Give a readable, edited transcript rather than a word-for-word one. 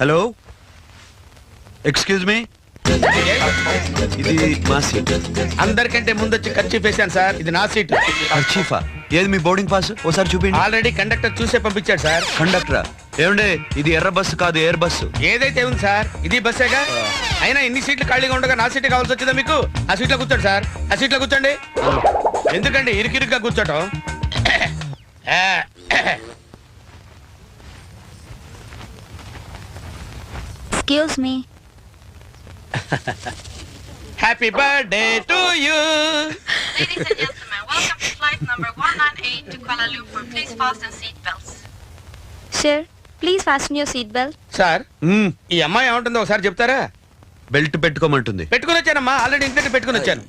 Hello, excuse me, ఇది మా seat. అందరికంటే ముందు వచ్చి ఖర్చు వేశాను సార్, ఇది నా సీట్. చీఫా, ఏది మీ బోర్డింగ్ పాస్ ఓసారి చూపిండి. ఆల్రెడీ కండక్టర్ చూసే పంపించాడు సార్. కండక్టరా? ఏమండే, ఇది ఎర్ర బస్సు కాదు, ఎయిర్ బస్సు. ఏదైతే ఉంది సార్, ఇది బస్సేగా. అయినా ఎన్ని సీట్లు ఖాళీగా ఉండగా నా సీట్ కావాల్సి వచ్చిందా మీకు? ఆ సీట్లో కూర్చోండి సార్, ఆ సీట్లో కూర్చోండి. ఎందుకండి ఇరుకిరుగ్గా కూర్చోటం? Excuse me. Happy birthday to you. Ladies and gentlemen, welcome to flight number 198 to Kuala Lumpur. Please fasten seat belts. Sir, please fasten your seat belt. Sir, ఈ అమ్మాయి ఏమంటుందో ఒకసారి చెప్తారా? బెల్ట్ పెట్టుకోమంటుంది. పెట్టుకుని వచ్చానమ్మా, ఆల్రెడీ ఇంట్లో పెట్టుకుని వచ్చాను.